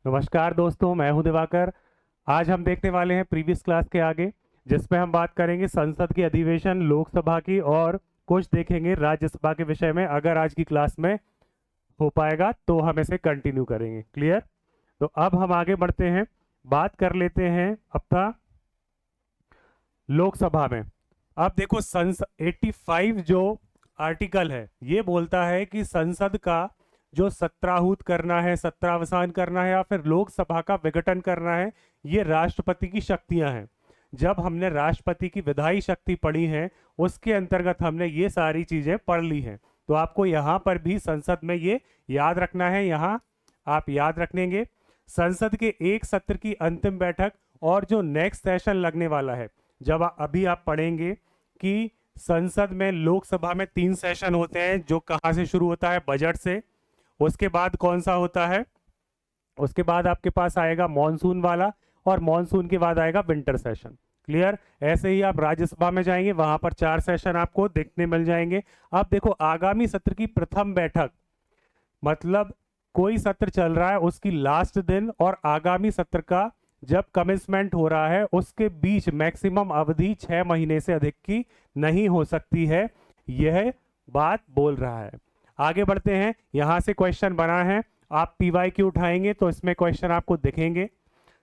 नमस्कार दोस्तों, मैं हूं दिवाकर। आज हम देखने वाले हैं प्रीवियस क्लास के आगे, जिसमें हम बात करेंगे संसद की अधिवेशन, लोकसभा की, और कुछ देखेंगे राज्यसभा के विषय में। अगर आज की क्लास में हो पाएगा तो हम इसे कंटिन्यू करेंगे। क्लियर? तो अब हम आगे बढ़ते हैं, बात कर लेते हैं अपना लोकसभा में। अब देखो, संसद 85 जो आर्टिकल है ये बोलता है कि संसद का जो सत्राहूत करना है, सत्रावसान करना है, या फिर लोकसभा का विघटन करना है, ये राष्ट्रपति की शक्तियां हैं। जब हमने राष्ट्रपति की विधायी शक्ति पढ़ी है, उसके अंतर्गत हमने ये सारी चीजें पढ़ ली हैं। तो आपको यहाँ पर भी संसद में ये याद रखना है। यहाँ आप याद रखेंगे संसद के एक सत्र की अंतिम बैठक और जो नेक्स्ट सेशन लगने वाला है। जब अभी आप पढ़ेंगे कि संसद में, लोकसभा में 3 सेशन होते हैं, जो कहाँ से शुरू होता है? बजट से। उसके बाद कौन सा होता है? उसके बाद आपके पास आएगा मॉनसून वाला, और मॉनसून के बाद आएगा विंटर सेशन। क्लियर? ऐसे ही आप राज्यसभा में जाएंगे, वहां पर 4 सेशन आपको देखने मिल जाएंगे। अब देखो, आगामी सत्र की प्रथम बैठक, मतलब कोई सत्र चल रहा है उसकी लास्ट दिन और आगामी सत्र का जब कमेंसमेंट हो रहा है उसके बीच मैक्सिमम अवधि 6 महीने से अधिक की नहीं हो सकती है, यह बात बोल रहा है। आगे बढ़ते हैं। यहां से क्वेश्चन बना है, आप पीवाईक्यू उठाएंगे तो इसमें क्वेश्चन आपको दिखेंगे।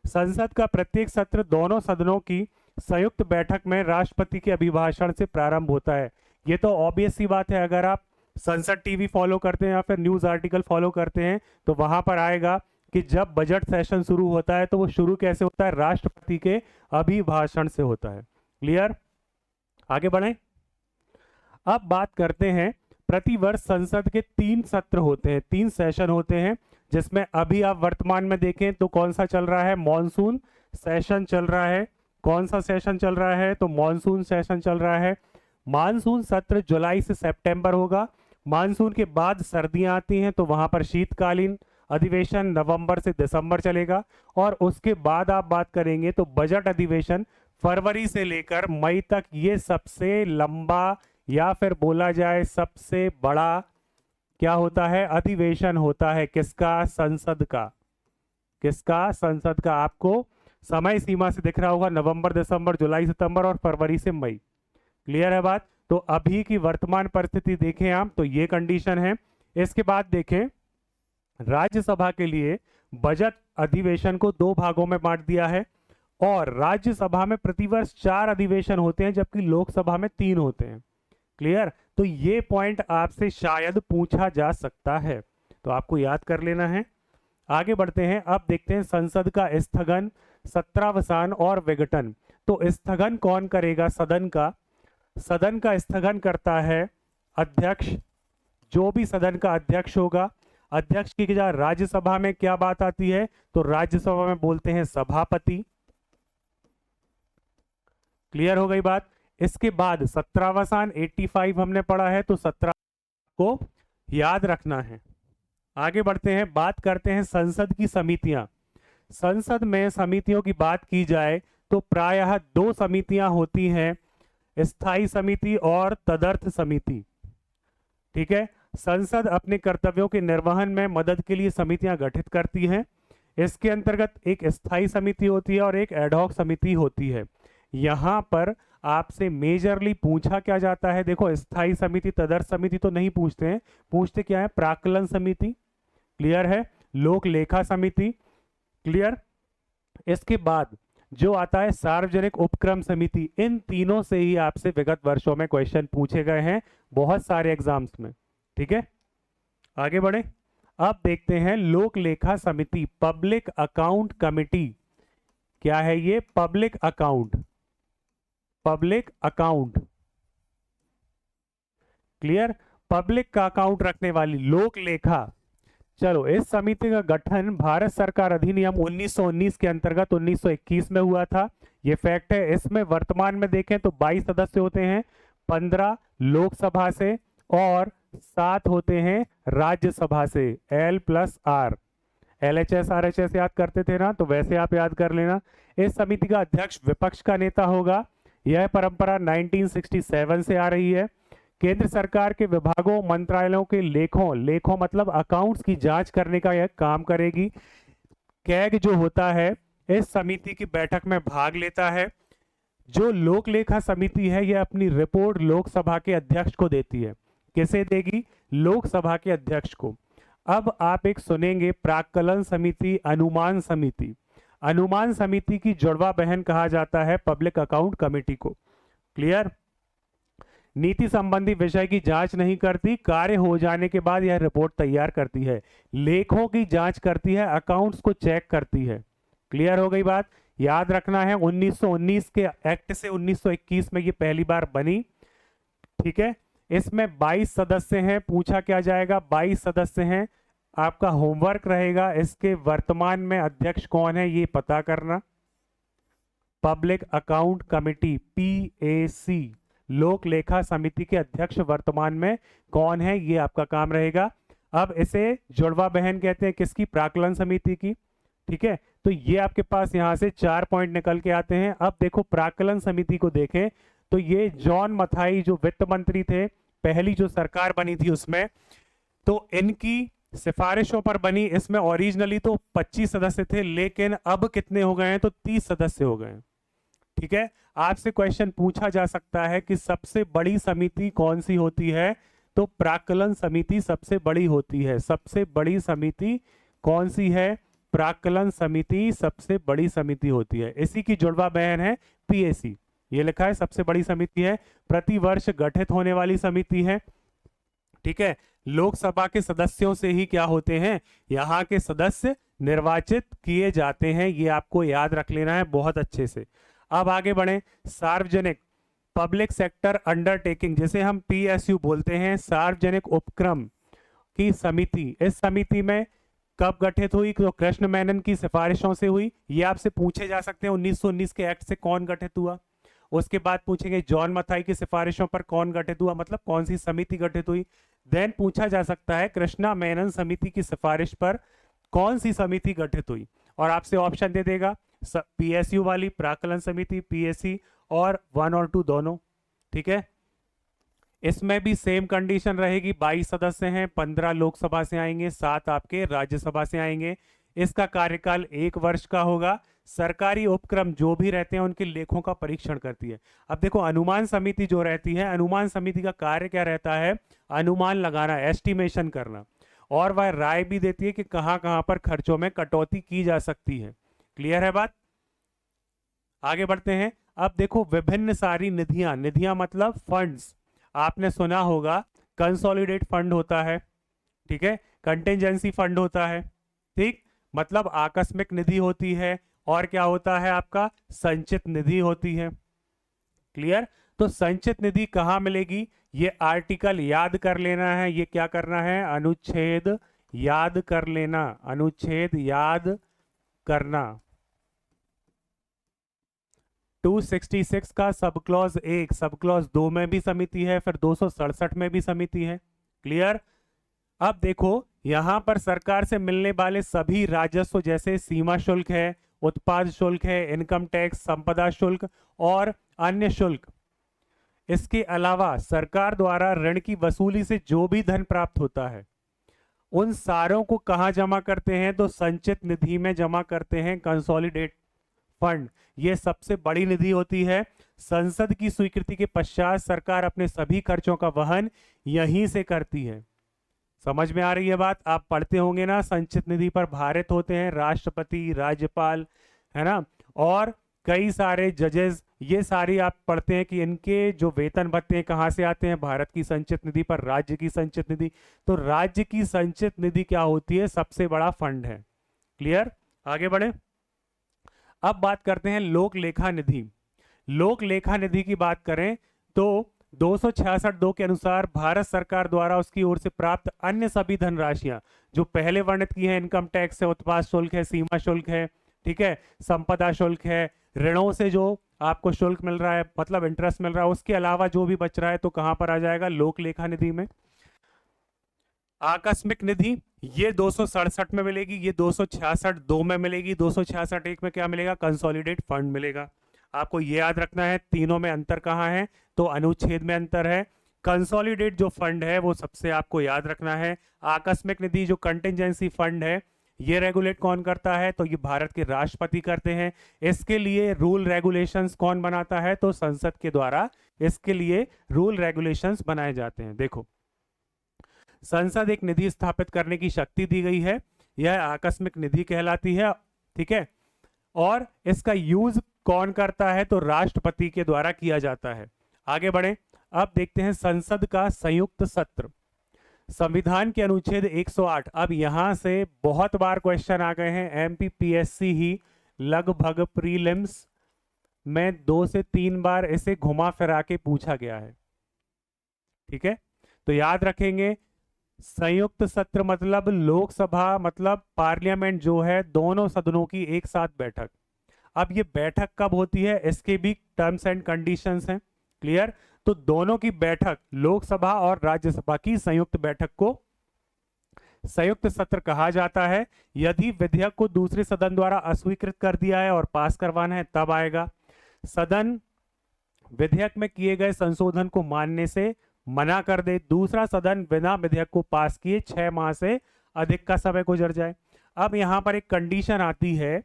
संसद का प्रत्येक सत्र दोनों सदनों की संयुक्त बैठक में राष्ट्रपति के अभिभाषण से प्रारंभ होता है। ये तो ऑब्वियस सी बात है। अगर आप संसद टीवी फॉलो करते हैं या फिर न्यूज आर्टिकल फॉलो करते हैं तो वहां पर आएगा कि जब बजट सेशन शुरू होता है तो वो शुरू कैसे होता है? राष्ट्रपति के अभिभाषण से होता है। क्लियर? आगे बढ़े। अब बात करते हैं, प्रतिवर्ष संसद के 3 सत्र होते हैं, 3 सेशन होते हैं, जिसमें अभी आप वर्तमान में देखें तो कौन सा चल रहा है? मॉनसून सेशन चल रहा है। कौन सा सेशन चल रहा है? तो मॉनसून सेशन चल रहा है। मानसून सत्र जुलाई से सितंबर होगा। मानसून के बाद सर्दियां आती हैं तो वहां पर शीतकालीन अधिवेशन नवंबर से दिसंबर चलेगा। और उसके बाद आप बात करेंगे तो बजट अधिवेशन फरवरी से लेकर मई तक, ये सबसे लंबा या फिर बोला जाए सबसे बड़ा क्या होता है? अधिवेशन होता है। किसका? संसद का। किसका? संसद का। आपको समय सीमा से दिख रहा होगा, नवंबर, दिसंबर, जुलाई, सितंबर और फरवरी से मई। क्लियर है बात? तो अभी की वर्तमान परिस्थिति देखें आप तो ये कंडीशन है। इसके बाद देखें, राज्यसभा के लिए बजट अधिवेशन को 2 भागों में बांट दिया है, और राज्यसभा में प्रतिवर्ष 4 अधिवेशन होते हैं जबकि लोकसभा में 3 होते हैं। क्लियर? तो ये पॉइंट आपसे शायद पूछा जा सकता है, तो आपको याद कर लेना है। आगे बढ़ते हैं। अब देखते हैं संसद का स्थगन, सत्रावसान और विघटन। तो स्थगन कौन करेगा? सदन का। सदन का स्थगन करता है अध्यक्ष। जो भी सदन का अध्यक्ष होगा, अध्यक्ष की जगह राज्यसभा में क्या बात आती है? तो राज्यसभा में बोलते हैं सभापति। क्लियर हो गई बात? इसके बाद सत्रावसान 85 हमने पढ़ा है, तो 17 को याद रखना है। आगे बढ़ते हैं, बात करते हैं संसद की समितियां। संसद में समितियों की बात की जाए तो प्रायः 2 समितियां होती हैं, स्थायी समिति और तदर्थ समिति। ठीक है? संसद अपने कर्तव्यों के निर्वहन में मदद के लिए समितियां गठित करती हैं। इसके अंतर्गत एक स्थायी समिति होती है और एक एडहॉक समिति होती है। यहां पर आपसे मेजरली पूछा क्या जाता है? देखो, स्थायी समिति, तदर्थ समिति तो नहीं पूछते हैं, पूछते क्या है? प्राक्कलन समिति। क्लियर है? लोक लेखा समिति। क्लियर? इसके बाद जो आता है सार्वजनिक उपक्रम समिति। इन तीनों से ही आपसे विगत वर्षों में क्वेश्चन पूछे गए हैं बहुत सारे एग्जाम्स में। ठीक है? आगे बढ़े। अब देखते हैं लोक लेखा समिति, पब्लिक अकाउंट कमिटी। क्या है ये? Public account. Public account. Clear? Public का अकाउंट रखने वाली लोक लेखा। चलो, इस समिति का गठन भारत सरकार अधिनियम 1919 के अंतर्गत 1921 में हुआ था। ये फैक्ट है। इसमें वर्तमान में देखें तो 22 सदस्य होते हैं, 15 लोकसभा से और 7 होते हैं राज्यसभा से। L+R, LHS RHS याद करते थे ना, तो वैसे आप याद कर लेना। इस समिति का अध्यक्ष विपक्ष का नेता होगा। यह परंपरा 1967 से आ रही है। केंद्र सरकार के विभागों, मंत्रालयों के लेखों मतलब अकाउंट्स की जांच करने का यह काम करेगी। कैग जो होता है इस समिति की बैठक में भाग लेता है। जो लोक लेखा समिति है यह अपनी रिपोर्ट लोकसभा के अध्यक्ष को देती है। किसे देगी? लोकसभा के अध्यक्ष को। अब आप एक सुनेंगे प्राक्कलन समिति, अनुमान समिति। अनुमान समिति की जुड़वा बहन कहा जाता है पब्लिक अकाउंट कमेटी को। क्लियर? नीति संबंधी विषय की जांच नहीं करती, कार्य हो जाने के बाद यह रिपोर्ट तैयार करती है, लेखों की जांच करती है, अकाउंट्स को चेक करती है। क्लियर हो गई बात? याद रखना है 1919 के एक्ट से 1921 में ये पहली बार बनी। ठीक है, इसमें 22 सदस्य हैं। पूछा क्या जाएगा? 22 सदस्य हैं। आपका होमवर्क रहेगा इसके वर्तमान में अध्यक्ष कौन है ये पता करना। पब्लिक अकाउंट कमेटी PAC, लोक लेखा समिति के अध्यक्ष वर्तमान में कौन है ये आपका काम रहेगा। अब इसे जुड़वा बहन कहते हैं किसकी? प्राक्कलन समिति की। ठीक है, तो ये आपके पास यहां से 4 पॉइंट निकल के आते हैं। अब देखो प्राक्कलन समिति को देखें तो ये जॉन मथाई जो वित्त मंत्री थे, पहली जो सरकार बनी थी उसमें, तो इनकी सिफारिशों पर बनी। इसमें ओरिजिनली तो 25 सदस्य थे, लेकिन अब कितने हो गए हैं? तो 30 सदस्य हो गए हैं। ठीक है, आपसे क्वेश्चन पूछा जा सकता है कि सबसे बड़ी समिति कौन सी होती है? तो प्राक्कलन समिति सबसे बड़ी होती है। सबसे बड़ी समिति कौन सी है? प्राक्कलन समिति सबसे बड़ी समिति होती है। इसी की जुड़वा बहन है PAC। ये लिखा है सबसे बड़ी समिति है, प्रतिवर्ष गठित होने वाली समिति है। ठीक है, लोकसभा के सदस्यों से ही क्या होते हैं? यहाँ के सदस्य निर्वाचित किए जाते हैं। ये आपको याद रख लेना है बहुत अच्छे से। अब आगे बढ़े। सार्वजनिक पब्लिक सेक्टर अंडरटेकिंग, जिसे हम PSU बोलते हैं, सार्वजनिक उपक्रम की समिति। इस समिति में कब गठित हुई? तो कृष्ण मेनन की सिफारिशों से हुई। ये आपसे पूछे जा सकते हैं 1919 के एक्ट से कौन गठित हुआ। उसके बाद पूछेंगे जॉन मथाई की सिफारिशों पर कौन गठित हुआ, मतलब कौन सी समिति गठित हुई। देन पूछा जा सकता है कृष्णा मेनन समिति की सिफारिश पर कौन सी समिति गठित हुई, और आपसे ऑप्शन दे देगा PSU वाली, प्राक्कलन समिति, PAC, और 1 और 2 दोनों। ठीक है, इसमें भी सेम कंडीशन रहेगी। 22 सदस्य हैं, 15 लोकसभा से आएंगे, 7 आपके राज्यसभा से आएंगे। इसका कार्यकाल 1 वर्ष का होगा। सरकारी उपक्रम जो भी रहते हैं उनके लेखों का परीक्षण करती है। अब देखो अनुमान समिति जो रहती है, अनुमान समिति का कार्य क्या रहता है? अनुमान लगाना, एस्टिमेशन करना, और वह राय भी देती है कि कहां कहां पर खर्चों में कटौती की जा सकती है। क्लियर है बात? आगे बढ़ते हैं। अब देखो विभिन्न सारी निधियां, निधियां मतलब फंड्स। आपने सुना होगा कंसोलिडेट फंड होता है, ठीक है, कंटिजेंसी फंड होता है, ठीक, मतलब आकस्मिक निधि होती है, और क्या होता है आपका? संचित निधि होती है। क्लियर? तो संचित निधि कहां मिलेगी? ये आर्टिकल याद कर लेना है। ये क्या करना है? अनुच्छेद याद कर लेना, अनुच्छेद याद करना। 266 का सब क्लॉज 1, सब क्लॉज 2 में भी समिति है, फिर 267 में भी समिति है। क्लियर? अब देखो यहां पर सरकार से मिलने वाले सभी राजस्व, जैसे सीमा शुल्क है, उत्पाद शुल्क है, इनकम टैक्स, संपदा शुल्क और अन्य शुल्क, इसके अलावा सरकार द्वारा ऋण की वसूली से जो भी धन प्राप्त होता है, उन सारों को कहां जमा करते हैं? तो संचित निधि में जमा करते हैं, कंसोलिडेट फंड। ये सबसे बड़ी निधि होती है। संसद की स्वीकृति के पश्चात सरकार अपने सभी खर्चों का वहन यहीं से करती है। समझ में आ रही है बात? आप पढ़ते होंगे ना, संचित निधि पर भारित होते हैं राष्ट्रपति, राज्यपाल, है ना, और कई सारे जजेस। ये सारी आप पढ़ते हैं कि इनके जो वेतन भत्ते कहां से आते हैं? भारत की संचित निधि पर, राज्य की संचित निधि। तो राज्य की संचित निधि क्या होती है? सबसे बड़ा फंड है। क्लियर? आगे बढ़े। अब बात करते हैं लोक लेखा निधि। लोक लेखा निधि की बात करें तो 266(2) के अनुसार भारत सरकार द्वारा उसकी ओर से प्राप्त अन्य सभी धनराशियां जो पहले वर्णित की है, इनकम टैक्स है, उत्पाद शुल्क है, सीमा शुल्क है, ठीक है, संपदा शुल्क है, ऋणों से जो आपको शुल्क मिल रहा है, मतलब इंटरेस्ट मिल रहा है, उसके अलावा जो भी बच रहा है तो कहां पर आ जाएगा? लोक लेखा निधि में। आकस्मिक निधि ये 267 में मिलेगी, ये 266(2) में मिलेगी, 266(1) में क्या मिलेगा? कंसोलिडेट फंड मिलेगा। आपको ये याद रखना है तीनों में अंतर कहां है? तो अनुच्छेद में अंतर है। कंसोलिडेट जो फंड है वो सबसे आपको याद रखना है। आकस्मिक निधि जो कंटिजेंसी फंड है ये रेगुलेट कौन करता है? तो ये भारत के राष्ट्रपति करते हैं। इसके लिए रूल रेगुलेशंस कौन बनाता है? तो संसद के द्वारा इसके लिए रूल रेगुलेशंस बनाए जाते हैं। देखो, संसद एक निधि स्थापित करने की शक्ति दी गई है, यह आकस्मिक निधि कहलाती है, ठीक है। और इसका यूज कौन करता है? तो राष्ट्रपति के द्वारा किया जाता है। आगे बढ़े, अब देखते हैं संसद का संयुक्त सत्र। संविधान के अनुच्छेद 108, अब यहां से बहुत बार क्वेश्चन आ गए हैं, एमपीपीएससी ही लगभग प्रीलिम्स में 2 से 3 बार इसे घुमा फिरा के पूछा गया है, ठीक है। तो याद रखेंगे, संयुक्त सत्र मतलब लोकसभा मतलब पार्लियामेंट जो है, दोनों सदनों की एक साथ बैठक। अब ये बैठक कब होती है, इसके भी टर्म्स एंड कंडीशंस हैं, क्लियर। तो दोनों की बैठक, लोकसभा और राज्यसभा की संयुक्त बैठक को संयुक्त सत्र कहा जाता है। यदि विधेयक को दूसरे सदन द्वारा अस्वीकृत कर दिया है और पास करवाना है तब आएगा। सदन विधेयक में किए गए संशोधन को मानने से मना कर दे, दूसरा सदन बिना विधेयक को पास किए 6 माह से अधिक का समय गुजर जाए। अब यहां पर एक कंडीशन आती है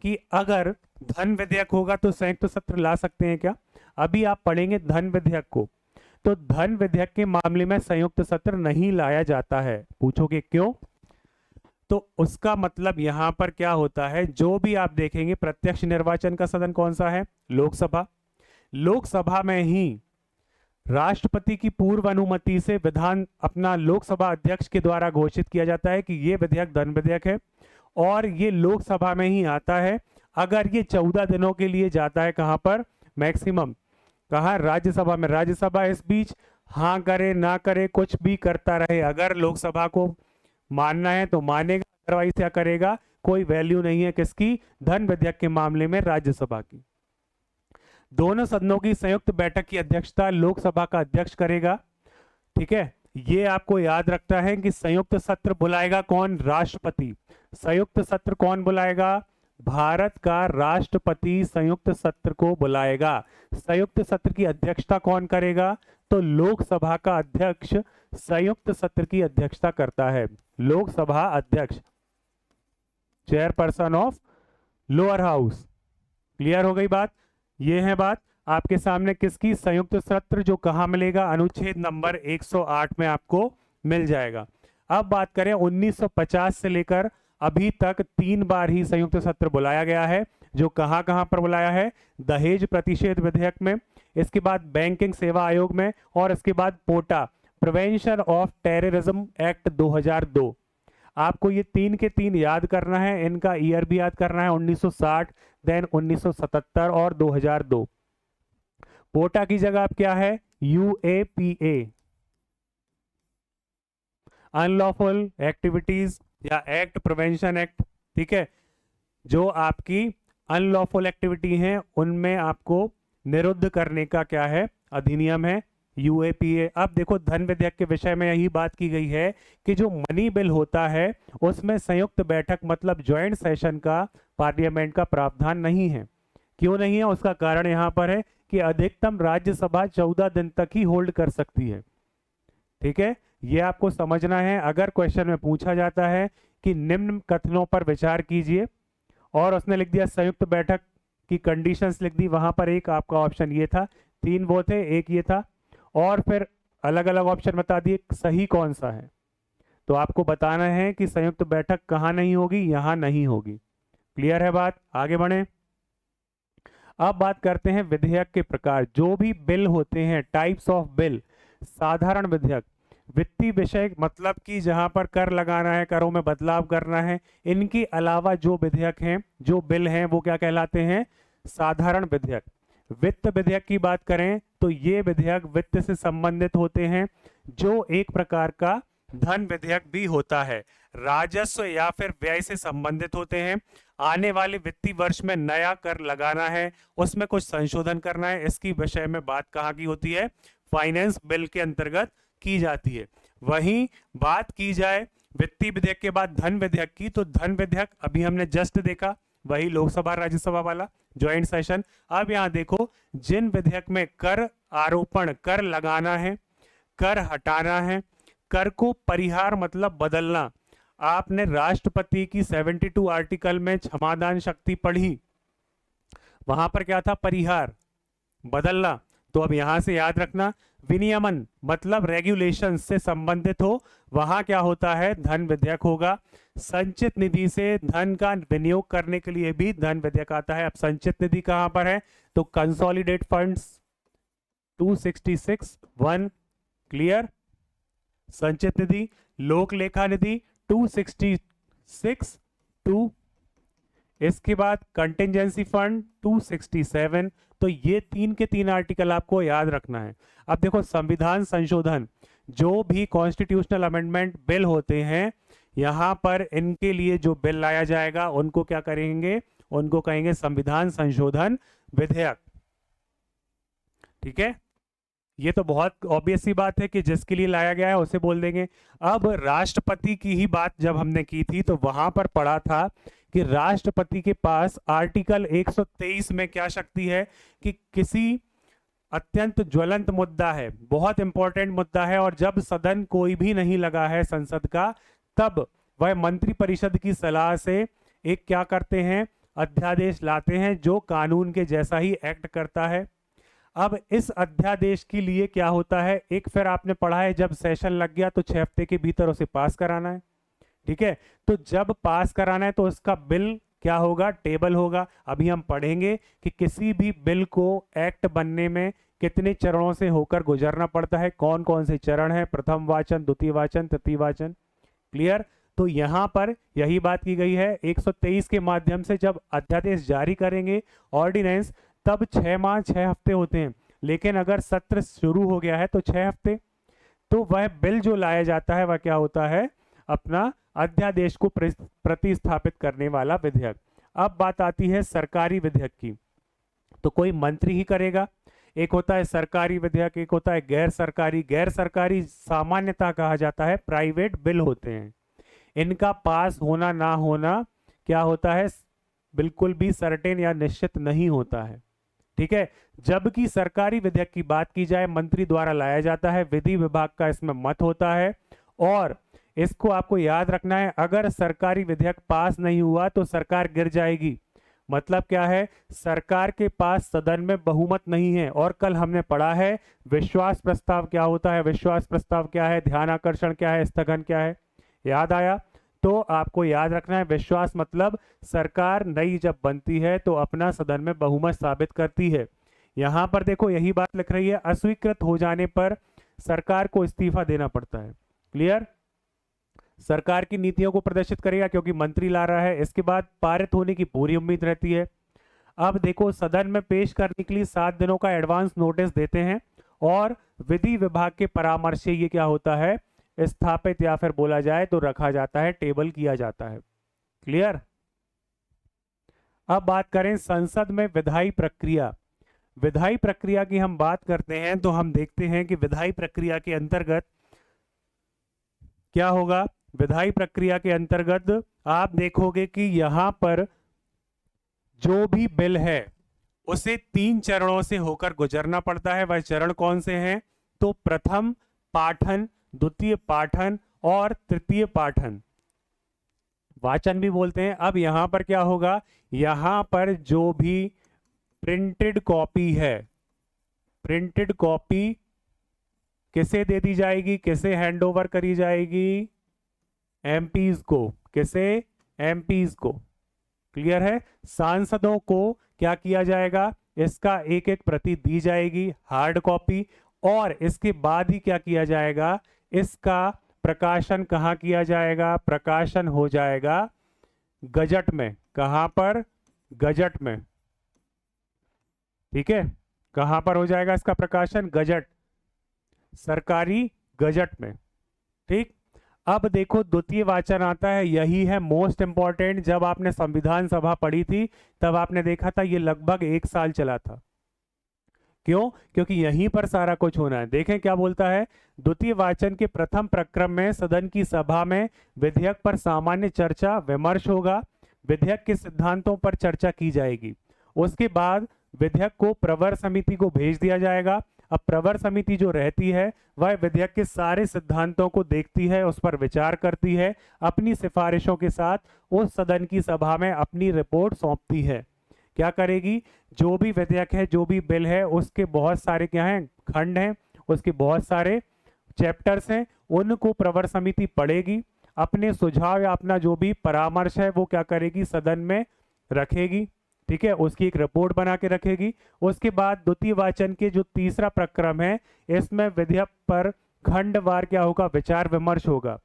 कि अगर धन विधेयक होगा तो संयुक्त सत्र ला सकते हैं क्या? अभी आप पढ़ेंगे धन विधेयक को, तो धन विधेयक के मामले में संयुक्त सत्र नहीं लाया जाता है। पूछोगे क्यों? तो उसका मतलब यहां पर क्या होता है, जो भी आप देखेंगे, प्रत्यक्ष निर्वाचन का सदन कौन सा है? लोकसभा। लोकसभा में ही राष्ट्रपति की पूर्व अनुमति से विधान अपना लोकसभा अध्यक्ष के द्वारा घोषित किया जाता है कि ये विधेयक धन विधेयक है, और ये लोकसभा में ही आता है। अगर ये 14 दिनों के लिए जाता है, कहां पर मैक्सिमम, कहां? राज्यसभा में। राज्यसभा इस बीच हाँ करे ना करे कुछ भी करता रहे, अगर लोकसभा को मानना है तो मानेगा, अदरवाइज क्या करेगा? कोई वैल्यू नहीं है किसकी? धन विधेयक के मामले में राज्यसभा की। दोनों सदनों की संयुक्त बैठक की अध्यक्षता लोकसभा का अध्यक्ष करेगा, ठीक है। ये आपको याद रखता है कि संयुक्त सत्र बुलाएगा कौन? राष्ट्रपति। संयुक्त सत्र कौन बुलाएगा? भारत का राष्ट्रपति संयुक्त सत्र को बुलाएगा। संयुक्त सत्र की अध्यक्षता कौन करेगा? तो लोकसभा का अध्यक्ष संयुक्त सत्र की अध्यक्षता करता है। लोकसभा अध्यक्ष, chairperson of lower house. Clear हो गई बात? ये है बात आपके सामने किसकी? संयुक्त सत्र, जो कहां मिलेगा? अनुच्छेद नंबर 108 में आपको मिल जाएगा। अब बात करें 1950 से लेकर अभी तक 3 बार ही संयुक्त सत्र बुलाया गया है। जो कहां कहां पर बुलाया है? दहेज प्रतिषेध विधेयक में, इसके बाद बैंकिंग सेवा आयोग में, और इसके बाद पोटा, प्रिवेंशन ऑफ टेररिज्म एक्ट 2002। आपको ये 3 के 3 याद करना है, इनका ईयर भी याद करना है, 1960, देन 1977 और 2002। पोटा की जगह अब क्या है? यूएपीए, अनलॉफुल एक्टिविटीज या एक्ट प्रिवेंशन एक्ट, ठीक है। जो आपकी अनलॉफुल एक्टिविटी हैं उनमें आपको निरुद्ध करने का क्या है? अधिनियम है, यूएपीए। अब देखो, धन विधेयक के विषय में यही बात की गई है कि जो मनी बिल होता है उसमें संयुक्त बैठक मतलब ज्वाइंट सेशन का पार्लियामेंट का प्रावधान नहीं है। क्यों नहीं है? उसका कारण यहां पर है कि अधिकतम राज्यसभा 14 दिन तक ही होल्ड कर सकती है, ठीक है। ये आपको समझना है। अगर क्वेश्चन में पूछा जाता है कि निम्न कथनों पर विचार कीजिए, और उसने लिख दिया संयुक्त बैठक की कंडीशंस लिख दी, वहां पर एक आपका ऑप्शन ये था, 3 वो थे, एक ये था, और फिर अलग अलग ऑप्शन बता दिए, सही कौन सा है। तो आपको बताना है कि संयुक्त बैठक कहां नहीं होगी, यहां नहीं होगी। क्लियर है बात? आगे बढ़े। अब बात करते हैं विधेयक के प्रकार। जो भी बिल होते हैं, टाइप्स ऑफ बिल, साधारण विधेयक, वित्तीय विषय मतलब कि जहां पर कर लगाना है, करों में बदलाव करना है, इनके अलावा जो विधेयक हैं, जो बिल हैं, वो क्या कहलाते हैं? साधारण विधेयक। वित्त विधेयक की बात करें तो ये विधेयक वित्त से संबंधित होते हैं, जो एक प्रकार का धन विधेयक भी होता है, राजस्व या फिर व्यय से संबंधित होते हैं। आने वाले वित्तीय वर्ष में नया कर लगाना है, उसमें कुछ संशोधन करना है, इसकी विषय में बात कहाँ की होती है? फाइनेंस बिल के अंतर्गत की जाती है। वहीं बात की जाए वित्तीय विधेयक के बाद धन विधेयक की, तो धन विधेयक अभी हमने जस्ट देखा, वही लोकसभा राज्यसभा वाला ज्वाइंट सेशन। अब यहां देखो, जिन विधेयक में कर आरोपण, कर लगाना है, कर हटाना है, कर को परिहार मतलब बदलना, आपने राष्ट्रपति की 72 आर्टिकल में क्षमादान शक्ति पढ़ी, वहां पर क्या था, परिहार, बदलना। तो अब यहां से याद रखना, विनियमन मतलब रेगुलेशन से संबंधित हो, वहां क्या होता है, धन विधेयक होगा। संचित निधि से धन का विनियोग करने के लिए भी धन विधेयक आता है। अब संचित निधि कहां पर है, तो कंसोलिडेट फंड्स 266(1), क्लियर। संचित निधि, लोक लेखा निधि 266(2), इसके बाद कंटिजेंसी फंड 267। तो ये तीन के तीन आर्टिकल आपको याद रखना है। अब देखो, संविधान संशोधन, जो भी कॉन्स्टिट्यूशनल अमेंडमेंट बिल होते हैं, यहां पर इनके लिए जो बिल लाया जाएगा उनको क्या करेंगे, उनको कहेंगे संविधान संशोधन विधेयक। ठीक है, ये तो बहुत ऑब्वियस सी बात है कि जिसके लिए लाया गया है उसे बोल देंगे। अब राष्ट्रपति की ही बात जब हमने की थी तो वहां पर पढ़ा था कि राष्ट्रपति के पास आर्टिकल 123 में क्या शक्ति है कि किसी अत्यंत ज्वलंत मुद्दा है, बहुत इंपॉर्टेंट मुद्दा है, और जब सदन कोई भी नहीं लगा है संसद का, तब वह मंत्रिपरिषद की सलाह से एक क्या करते हैं, अध्यादेश लाते हैं जो कानून के जैसा ही एक्ट करता है। अब इस अध्यादेश के लिए क्या होता है, एक फिर आपने पढ़ा है जब सेशन लग गया तो 6 हफ्ते के भीतर उसे पास कराना है। ठीक है, तो जब पास कराना है तो उसका बिल क्या होगा, टेबल होगा। अभी हम पढ़ेंगे कि किसी भी बिल को एक्ट बनने में कितने चरणों से होकर गुजरना पड़ता है, कौन कौन से चरण है, प्रथम वाचन, द्वितीय वाचन, तृतीय वाचन, क्लियर। तो यहां पर यही बात की गई है, 123 के माध्यम से जब अध्यादेश जारी करेंगे ऑर्डिनेंस, तब 6 माह 6 हफ्ते होते हैं, लेकिन अगर सत्र शुरू हो गया है तो 6 हफ्ते। तो वह बिल जो लाया जाता है वह क्या होता है, अपना अध्यादेश को प्रतिस्थापित करने वाला विधेयक। अब बात आती है सरकारी विधेयक की, तो कोई मंत्री ही करेगा। एक होता है सरकारी विधेयक, एक होता है गैर सरकारी। गैर सरकारी सामान्यतः कहा जाता है प्राइवेट बिल होते हैं, इनका पास होना ना होना क्या होता है, बिल्कुल भी सर्टेन या निश्चित नहीं होता है। ठीक है, जबकि सरकारी विधेयक की बात की जाए, मंत्री द्वारा लाया जाता है, विधि विभाग का इसमें मत होता है, और इसको आपको याद रखना है, अगर सरकारी विधेयक पास नहीं हुआ तो सरकार गिर जाएगी। मतलब क्या है, सरकार के पास सदन में बहुमत नहीं है। और कल हमने पढ़ा है विश्वास प्रस्ताव क्या होता है, विश्वास प्रस्ताव क्या है, ध्यान आकर्षण क्या है, स्थगन क्या है, याद आया। तो आपको याद रखना है, विश्वास मतलब सरकार नई जब बनती है तो अपना सदन में बहुमत साबित करती है। यहां पर देखो यही बात लिख रही है, अस्वीकृत हो जाने पर सरकार को इस्तीफा देना पड़ता है, क्लियर। सरकार की नीतियों को प्रदर्शित करेगा क्योंकि मंत्री ला रहा है, इसके बाद पारित होने की पूरी उम्मीद रहती है। अब देखो, सदन में पेश करने के लिए 7 दिनों का एडवांस नोटिस देते हैं, और विधि विभाग के परामर्श से ये क्या होता है, स्थापित या फिर बोला जाए तो रखा जाता है, टेबल किया जाता है, क्लियर। अब बात करें संसद में विधायी प्रक्रिया। विधायी प्रक्रिया की हम बात करते हैं तो हम देखते हैं कि विधायी प्रक्रिया के अंतर्गत क्या होगा। विधायी प्रक्रिया के अंतर्गत आप देखोगे कि यहां पर जो भी बिल है उसे 3 चरणों से होकर गुजरना पड़ता है। वह चरण कौन से हैं, तो प्रथम पाठन, द्वितीय पाठन और तृतीय पाठन, वाचन भी बोलते हैं। अब यहां पर क्या होगा, यहां पर जो भी प्रिंटेड कॉपी है, प्रिंटेड कॉपी किसे दे दी जाएगी, किसे हैंड ओवर करी जाएगी, एमपीज को। किसे, एमपीज को, क्लियर है। सांसदों को क्या किया जाएगा, इसका एक एक प्रति दी जाएगी, हार्ड कॉपी, और इसके बाद ही क्या किया जाएगा, इसका प्रकाशन कहां किया जाएगा, प्रकाशन हो जाएगा गजट में। कहां पर, गजट में, ठीक है। कहां पर हो जाएगा इसका प्रकाशन, गजट, सरकारी गजट में, ठीक। अब देखो द्वितीय वाचन आता है, यही है मोस्ट इंपॉर्टेंट। जब आपने संविधान सभा पढ़ी थी तब आपने देखा था ये लगभग 1 साल चला था। क्यों, क्योंकि यहीं पर सारा कुछ होना है। देखें क्या बोलता है, द्वितीय वाचन के प्रथम प्रक्रम में सदन की सभा में विधेयक पर सामान्य चर्चा विमर्श होगा, विधेयक के सिद्धांतों पर चर्चा की जाएगी। उसके बाद विधेयक को प्रवर समिति को भेज दिया जाएगा। अब प्रवर समिति जो रहती है वह विधेयक के सारे सिद्धांतों को देखती है, उस पर विचार करती है, अपनी सिफारिशों के साथ उस सदन की सभा में अपनी रिपोर्ट सौंपती है। क्या करेगी, जो भी विधेयक है, जो भी बिल है, उसके बहुत सारे क्या हैं, खंड हैं, उसके बहुत सारे चैप्टर्स हैं, उनको प्रवर समिति पढ़ेगी, अपने सुझाव या अपना जो भी परामर्श है वो क्या करेगी, सदन में रखेगी। ठीक है, उसकी एक रिपोर्ट बना के रखेगी। उसके बाद द्वितीय वाचन के जो तीसरा प्रक्रम है, इसमें विधेयक पर खंडवार क्या होगा, विचार विमर्श होगा।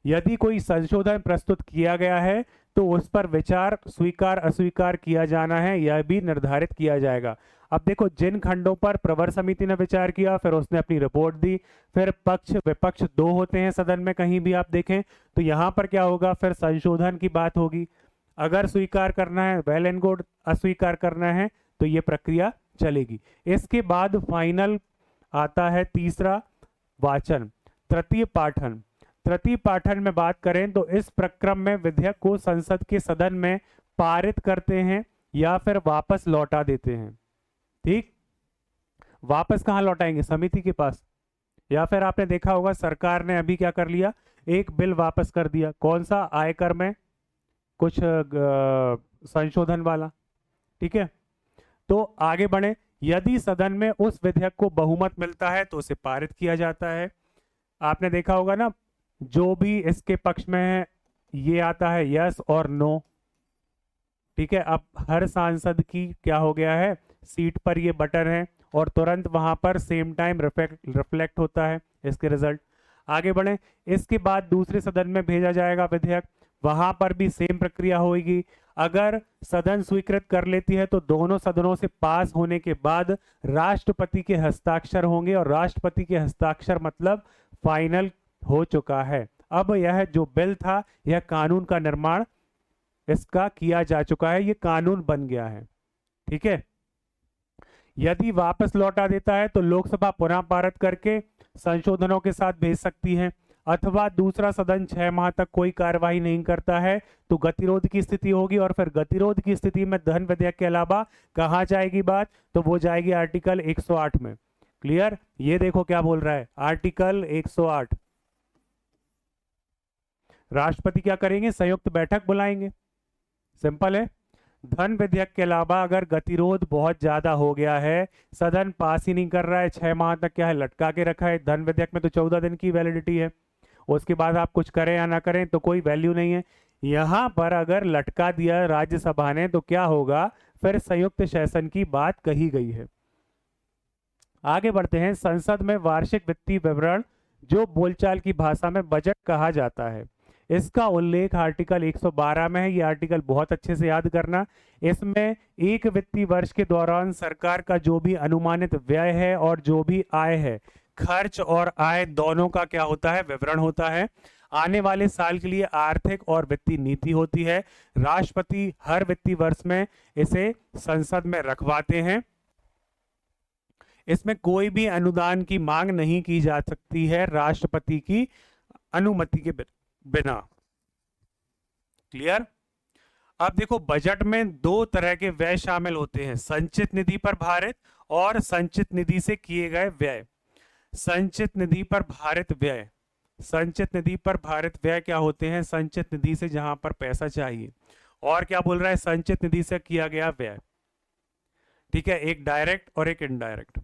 यदि कोई संशोधन प्रस्तुत किया गया है तो उस पर विचार स्वीकार अस्वीकार किया जाना है, यह भी निर्धारित किया जाएगा। अब देखो, जिन खंडों पर प्रवर समिति ने विचार किया, फिर उसने अपनी रिपोर्ट दी, फिर पक्ष विपक्ष दो होते हैं सदन में, कहीं भी आप देखें तो यहाँ पर क्या होगा, फिर संशोधन की बात होगी। अगर स्वीकार करना है वेल एंड गुड, अस्वीकार करना है तो ये प्रक्रिया चलेगी। इसके बाद फाइनल आता है तीसरा वाचन, तृतीय पाठन। तृतीय पाठन में बात करें तो इस प्रक्रम में विधेयक को संसद के सदन में पारित करते हैं या फिर वापस लौटा देते हैं। ठीक, वापस कहां लौटाएंगे, समिति के पास। या फिर आपने देखा होगा सरकार ने अभी क्या कर लिया, एक बिल वापस कर दिया, कौन सा, आयकर में कुछ संशोधन वाला। ठीक है, तो आगे बढ़े, यदि सदन में उस विधेयक को बहुमत मिलता है तो उसे पारित किया जाता है। आपने देखा होगा ना, जो भी इसके पक्ष में है ये आता है यस और नो। ठीक है, अब हर सांसद की क्या हो गया है, सीट पर ये बटन है और तुरंत वहां पर सेम टाइम रिफ्लेक्ट होता है इसके रिजल्ट। आगे बढ़े, इसके बाद दूसरे सदन में भेजा जाएगा विधेयक, वहां पर भी सेम प्रक्रिया होगी। अगर सदन स्वीकृत कर लेती है तो दोनों सदनों से पास होने के बाद राष्ट्रपति के हस्ताक्षर होंगे, और राष्ट्रपति के हस्ताक्षर मतलब फाइनल हो चुका है। अब यह जो बिल था, यह कानून का निर्माण इसका किया जा चुका है, ये कानून बन गया है। ठीक है, यदि वापस लौटा देता है तो लोकसभा पुनः पारित करके संशोधनों के साथ भेज सकती है, अथवा दूसरा सदन 6 माह तक कोई कार्यवाही नहीं करता है तो गतिरोध की स्थिति होगी, और फिर गतिरोध की स्थिति में धन विधेयक के अलावा कहां जाएगी बात, तो वो जाएगी आर्टिकल 108 में। क्लियर, ये देखो क्या बोल रहा है आर्टिकल 108। राष्ट्रपति क्या करेंगे, संयुक्त बैठक बुलाएंगे, सिंपल है। धन विधेयक के अलावा अगर गतिरोध बहुत ज्यादा हो गया है, सदन पास ही नहीं कर रहा है, 6 माह तक क्या है लटका के रखा है, धन विधेयक में तो 14 दिन की वैलिडिटी है, उसके बाद आप कुछ करें या ना करें तो कोई वैल्यू नहीं है। यहां पर अगर लटका दिया राज्यसभा ने तो क्या होगा, फिर संयुक्त सेशन की बात कही गई है। आगे बढ़ते हैं, संसद में वार्षिक वित्तीय विवरण, जो बोलचाल की भाषा में बजट कहा जाता है, इसका उल्लेख आर्टिकल 112 में है। ये आर्टिकल बहुत अच्छे से याद करना। इसमें एक वित्तीय वर्ष के दौरान सरकार का जो भी अनुमानित व्यय है और जो भी आय है, खर्च और आय दोनों का क्या होता है, विवरण होता है। आने वाले साल के लिए आर्थिक और वित्तीय नीति होती है। राष्ट्रपति हर वित्तीय वर्ष में इसे संसद में रखवाते हैं। इसमें कोई भी अनुदान की मांग नहीं की जा सकती है राष्ट्रपति की अनुमति के बिना। क्लियर। अब देखो, बजट में दो तरह के व्यय शामिल होते हैं, संचित निधि पर भारित और संचित निधि से किए गए व्यय। संचित निधि पर भारित व्यय, संचित निधि पर भारित व्यय क्या होते हैं, संचित निधि से जहां पर पैसा चाहिए। और क्या बोल रहा है, संचित निधि से किया गया व्यय। ठीक है, एक डायरेक्ट और एक इनडायरेक्ट।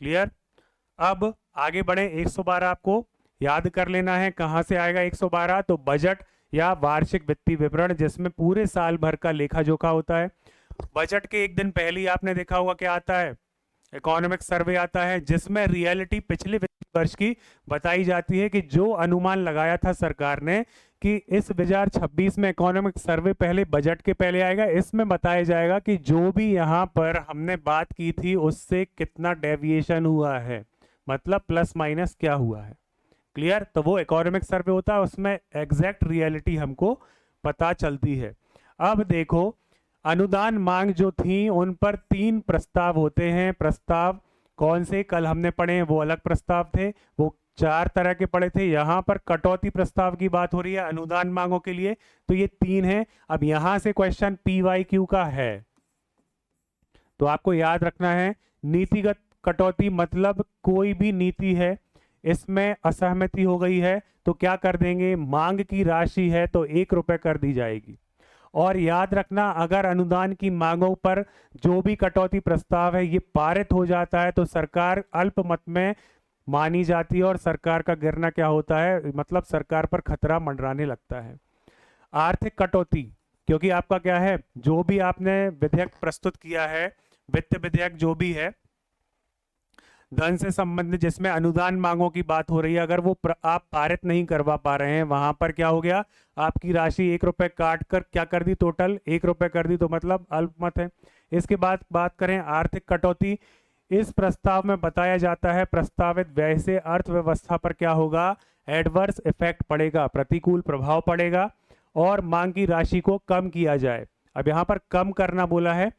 क्लियर। अब आगे बढ़े, 112 आपको याद कर लेना है। कहां से आएगा 112, तो बजट या वार्षिक वित्तीय विवरण, जिसमें पूरे साल भर का लेखा जोखा होता है। बजट के एक दिन पहले ही आपने देखा होगा क्या आता है, इकोनॉमिक सर्वे आता है, जिसमें रियलिटी पिछले वित्तीय वर्ष की बताई जाती है कि जो अनुमान लगाया था सरकार ने कि इस 2026 में इकोनॉमिक सर्वे पहले बजट के पहले आएगा, इसमें बताया जाएगा कि जो भी यहाँ पर हमने बात की थी उससे कितना डेविएशन हुआ है, मतलब प्लस माइनस क्या हुआ है। क्लियर। तो वो इकोनॉमिक सर्वे होता है, उसमें एग्जैक्ट रियलिटी हमको पता चलती है। अब देखो, अनुदान मांग जो थी उन पर 3 प्रस्ताव होते हैं। प्रस्ताव कौन से कल हमने पढ़े हैं वो अलग प्रस्ताव थे, वो 4 तरह के पढ़े थे। यहाँ पर कटौती प्रस्ताव की बात हो रही है अनुदान मांगों के लिए, तो ये 3 है। अब यहां से क्वेश्चन PYQ का है, तो आपको याद रखना है नीतिगत कटौती मतलब कोई भी नीति है इसमें असहमति हो गई है तो क्या कर देंगे, मांग की राशि है तो 1 रुपए कर दी जाएगी। और याद रखना, अगर अनुदान की मांगों पर जो भी कटौती प्रस्ताव है ये पारित हो जाता है तो सरकार अल्पमत में मानी जाती है और सरकार का गिरना क्या होता है, मतलब सरकार पर खतरा मंडराने लगता है। आर्थिक कटौती, क्योंकि आपका क्या है, जो भी आपने विधेयक प्रस्तुत किया है, वित्त विधेयक जो भी है धन से संबंधित जिसमें अनुदान मांगों की बात हो रही है, अगर वो आप पारित नहीं करवा पा रहे हैं, वहां पर क्या हो गया, आपकी राशि 1 रुपए काट कर क्या कर दी, टोटल 1 रुपए कर दी, तो मतलब अल्पमत है। इसके बाद बात करें आर्थिक कटौती, इस प्रस्ताव में बताया जाता है प्रस्तावित व्यय से अर्थव्यवस्था पर क्या होगा, एडवर्स इफेक्ट पड़ेगा, प्रतिकूल प्रभाव पड़ेगा और मांग की राशि को कम किया जाए। अब यहाँ पर कम करना बोला है,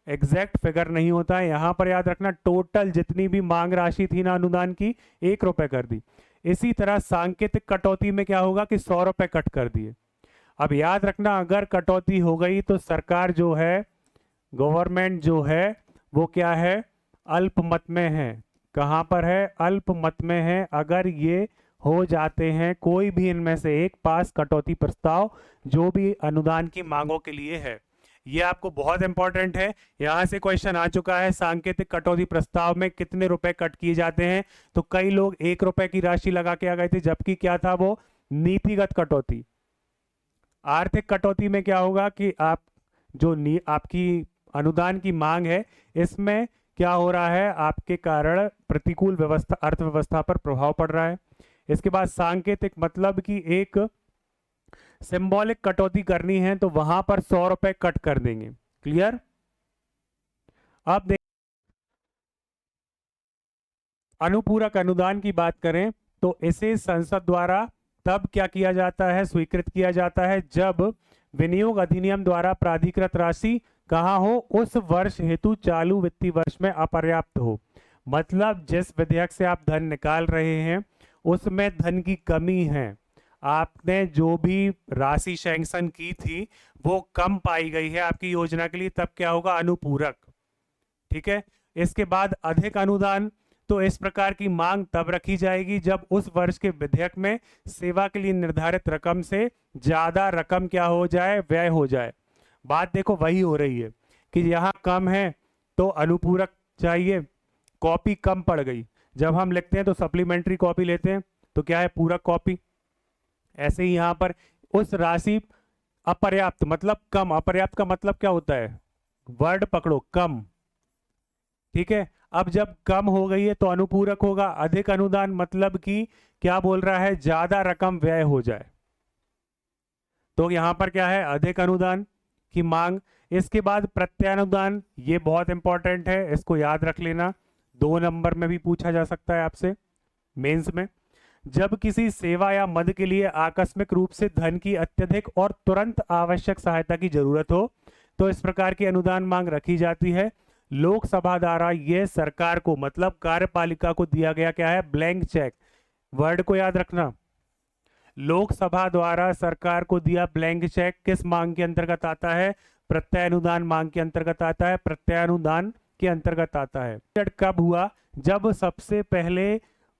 एग्जैक्ट फिगर नहीं होता है, यहाँ पर याद रखना टोटल जितनी भी मांग राशि थी ना अनुदान की 1 रुपए कर दी। इसी तरह सांकेतिक कटौती में क्या होगा कि 100 रुपए कट कर दिए। अब याद रखना अगर कटौती हो गई तो सरकार जो है, गवर्नमेंट जो है वो क्या है, अल्पमत में है। कहाँ पर है, अल्पमत में है। अगर ये हो जाते हैं कोई भी इनमें से एक पास कटौती प्रस्ताव जो भी अनुदान की मांगों के लिए है, ये आपको बहुत इंपॉर्टेंट है। यहां से क्वेश्चन आ चुका है, सांकेतिक कटौती प्रस्ताव में कितने रुपए कट किए जाते हैं, तो कई लोग 1 रुपए की राशि लगा के आ गए थे, जबकि क्या था वो नीतिगत कटौती। आर्थिक कटौती में क्या होगा कि आप जो आपकी अनुदान की मांग है इसमें क्या हो रहा है, आपके कारण प्रतिकूल व्यवस्था अर्थव्यवस्था पर प्रभाव पड़ रहा है। इसके बाद सांकेतिक मतलब कि एक सिंबॉलिक कटौती करनी है तो वहां पर 100 रुपए कट कर देंगे। क्लियर। अब देख अनुपूरक अनुदान की बात करें तो इसे संसद द्वारा तब क्या किया जाता है, स्वीकृत किया जाता है जब विनियोग अधिनियम द्वारा प्राधिकृत राशि कहाँ हो, उस वर्ष हेतु चालू वित्तीय वर्ष में अपर्याप्त हो। मतलब जिस विधेयक से आप धन निकाल रहे हैं उसमें धन की कमी है, आपने जो भी राशि सैंक्शन की थी वो कम पाई गई है आपकी योजना के लिए, तब क्या होगा, अनुपूरक। ठीक है। इसके बाद अधिक अनुदान, तो इस प्रकार की मांग तब रखी जाएगी जब उस वर्ष के विधेयक में सेवा के लिए निर्धारित रकम से ज्यादा रकम क्या हो जाए, व्यय हो जाए। बात देखो वही हो रही है कि यहाँ कम है तो अनुपूरक चाहिए, कॉपी कम पड़ गई, जब हम लिखते हैं तो सप्लीमेंट्री कॉपी लेते हैं तो क्या है, पूरक कॉपी। ऐसे ही यहाँ पर उस राशि अपर्याप्त मतलब कम, अपर्याप्त का मतलब क्या होता है, वर्ड पकड़ो, कम। ठीक है। अब जब कम हो गई है तो अनुपूरक होगा। अधिक अनुदान मतलब कि क्या बोल रहा है, ज्यादा रकम व्यय हो जाए, तो यहां पर क्या है, अधिक अनुदान की मांग। इसके बाद प्रत्यानुदान, ये बहुत इंपॉर्टेंट है, इसको याद रख लेना, 2 नंबर में भी पूछा जा सकता है आपसे मेंस में। जब किसी सेवा या मद के लिए आकस्मिक रूप से धन की अत्यधिक और तुरंत आवश्यक सहायता की जरूरत हो तो इस प्रकार की अनुदान मांग रखी जाती है। लोकसभा द्वारा यह सरकार को मतलब कार्यपालिका को दिया गया क्या है, ब्लैंक चेक। वर्ड को याद रखना, लोकसभा द्वारा सरकार को दिया ब्लैंक चेक किस मांग के अंतर्गत आता है, प्रत्यानुदान मांग के अंतर्गत आता है, प्रत्यानुदान के अंतर्गत आता है। बजट कब हुआ, जब सबसे पहले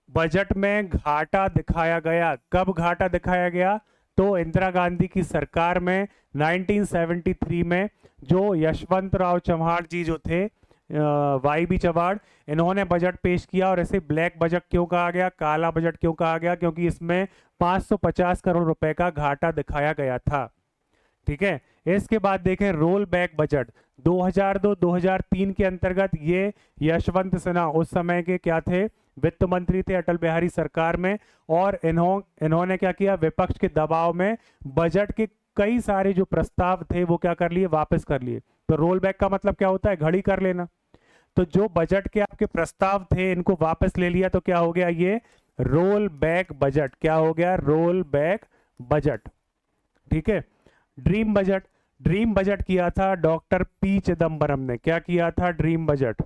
बजट में घाटा दिखाया गया। कब घाटा दिखाया गया, तो इंदिरा गांधी की सरकार में 1973 में, जो यशवंत राव चव्हाण जी जो थे, वाई बी चव्हाण, इन्होंने बजट पेश किया। और इसे ब्लैक बजट क्यों कहा गया, काला बजट क्यों कहा गया, क्योंकि इसमें 550 करोड़ रुपए का घाटा दिखाया गया था। ठीक है। इसके बाद देखें रोल बैक बजट 2002-2003 के अंतर्गत, ये यशवंत सिन्हा उस समय के क्या थे, वित्त मंत्री थे अटल बिहारी सरकार में, और इन्होंने क्या किया, विपक्ष के दबाव में बजट के कई सारे जो प्रस्ताव थे वो क्या कर लिए, वापस कर लिए। तो रोल बैक का मतलब क्या होता है, घड़ी कर लेना। तो जो बजट के आपके प्रस्ताव थे इनको वापस ले लिया तो क्या हो गया, ये रोल बैक बजट। क्या हो गया, रोल बैक बजट। ठीक है। ड्रीम बजट, ड्रीम बजट किया था डॉक्टर पी चिदम्बरम ने। क्या किया था, ड्रीम बजट।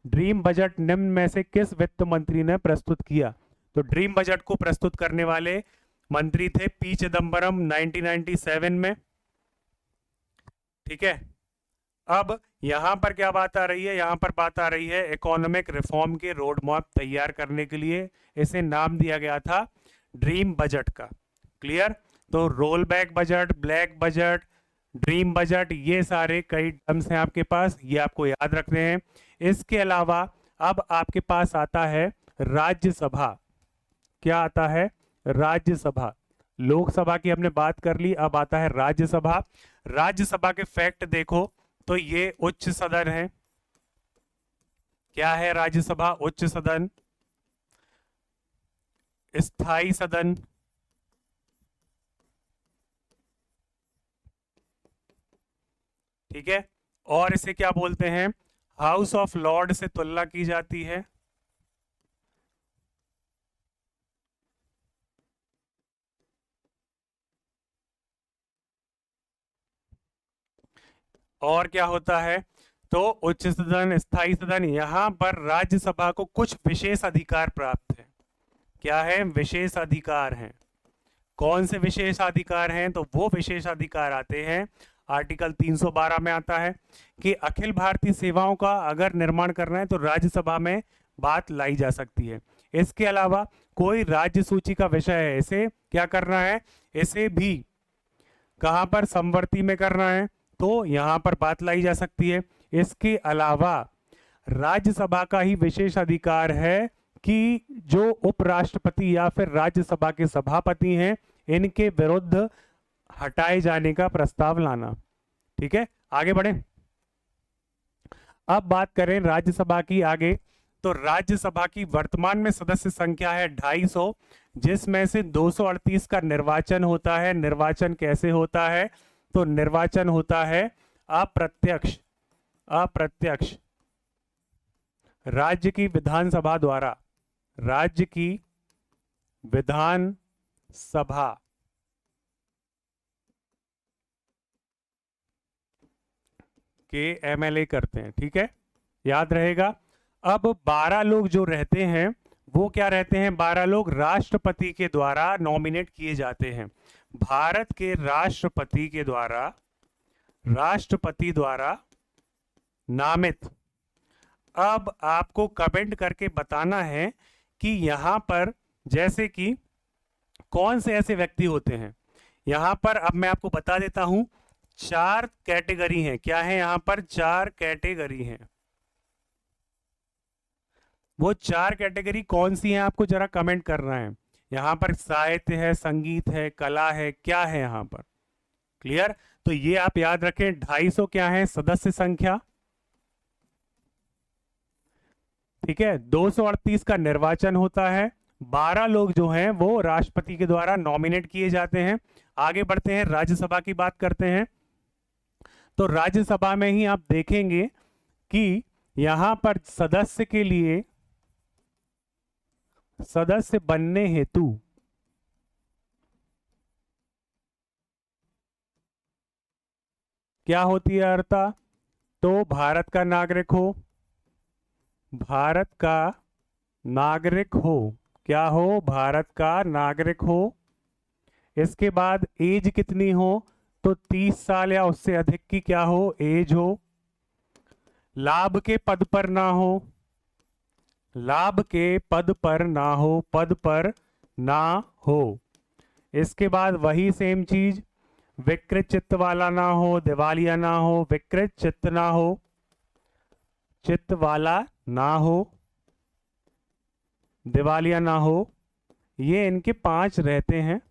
ड्रीम बजट निम्न में से किस वित्त मंत्री ने प्रस्तुत किया, तो ड्रीम बजट को प्रस्तुत करने वाले मंत्री थे पी चिदम्बरम 1997 में। ठीक है। अब यहां पर क्या बात आ रही है, यहां पर बात आ रही है इकोनॉमिक रिफॉर्म के रोड मैप तैयार करने के लिए। इसे नाम दिया गया था ड्रीम बजट का। क्लियर? तो roll back budget, black budget, dream budget, ये सारे कई टर्म्स हैं आपके पास, ये आपको याद रखने हैं। इसके अलावा अब आपके पास आता है राज्यसभा। क्या आता है? राज्यसभा। लोकसभा की हमने बात कर ली, अब आता है राज्यसभा। राज्यसभा के फैक्ट देखो तो ये उच्च सदन है। क्या है राज्यसभा? उच्च सदन, स्थायी सदन, ठीक है। और इसे क्या बोलते हैं? हाउस ऑफ लॉर्ड से तुलना की जाती है। और क्या होता है? तो उच्च सदन, स्थायी सदन, यहां पर राज्यसभा को कुछ विशेष अधिकार प्राप्त है। क्या है? विशेष अधिकार हैं। कौन से विशेष अधिकार हैं? तो वो विशेष अधिकार आते हैं, आर्टिकल 312 में आता है कि अखिल भारतीय सेवाओं का अगर निर्माण करना है तो राज्यसभा में बात लाई जा सकती है। इसके अलावा कोई राज्य सूची का विषय है, इसे क्या करना है? इसे भी कहां पर? समवर्ती में करना है, तो यहां पर बात लाई जा सकती है। इसके अलावा राज्यसभा का ही विशेष अधिकार है कि जो उपराष्ट्रपति या फिर राज्यसभा के सभापति हैं, इनके विरुद्ध हटाए जाने का प्रस्ताव लाना। ठीक है, आगे बढ़े। अब बात करें राज्यसभा की आगे, तो राज्यसभा की वर्तमान में सदस्य संख्या है 250, जिसमें से 238 का निर्वाचन होता है। निर्वाचन कैसे होता है? तो निर्वाचन होता है अप्रत्यक्ष। अप्रत्यक्ष राज्य की विधानसभा द्वारा, राज्य की विधानसभा के एमएलए करते हैं। ठीक है, याद रहेगा। अब 12 लोग जो रहते हैं वो क्या रहते हैं? 12 लोग राष्ट्रपति के द्वारा नॉमिनेट किए जाते हैं। भारत के राष्ट्रपति के द्वारा, राष्ट्रपति द्वारा नामित। अब आपको कमेंट करके बताना है कि यहां पर जैसे कि कौन से ऐसे व्यक्ति होते हैं। यहां पर अब मैं आपको बता देता हूं, 4 कैटेगरी हैं। क्या है? यहां पर 4 कैटेगरी हैं। वो 4 कैटेगरी कौन सी हैं आपको जरा कमेंट करना है। यहां पर साहित्य है, संगीत है, कला है, क्या है यहां पर? क्लियर? तो ये आप याद रखें। 250 क्या है सदस्य संख्या, ठीक है। 238 का निर्वाचन होता है। 12 लोग जो हैं वो राष्ट्रपति के द्वारा नॉमिनेट किए जाते हैं। आगे बढ़ते हैं, राज्यसभा की बात करते हैं। तो राज्यसभा में ही आप देखेंगे कि यहां पर सदस्य के लिए, सदस्य बनने हेतु क्या होती है अर्हता? तो भारत का नागरिक हो, भारत का नागरिक हो। क्या हो? भारत का नागरिक हो। इसके बाद एज कितनी हो? तो 30 साल या उससे अधिक की क्या हो? एज हो। लाभ के पद पर ना हो, लाभ के पद पर ना हो, पद पर ना हो। इसके बाद वही सेम चीज, विकृत चित्त वाला ना हो, दिवालिया ना हो, विकृत चित्त ना हो, चित्त वाला ना हो, दिवालिया ना हो। ये इनके 5 रहते हैं,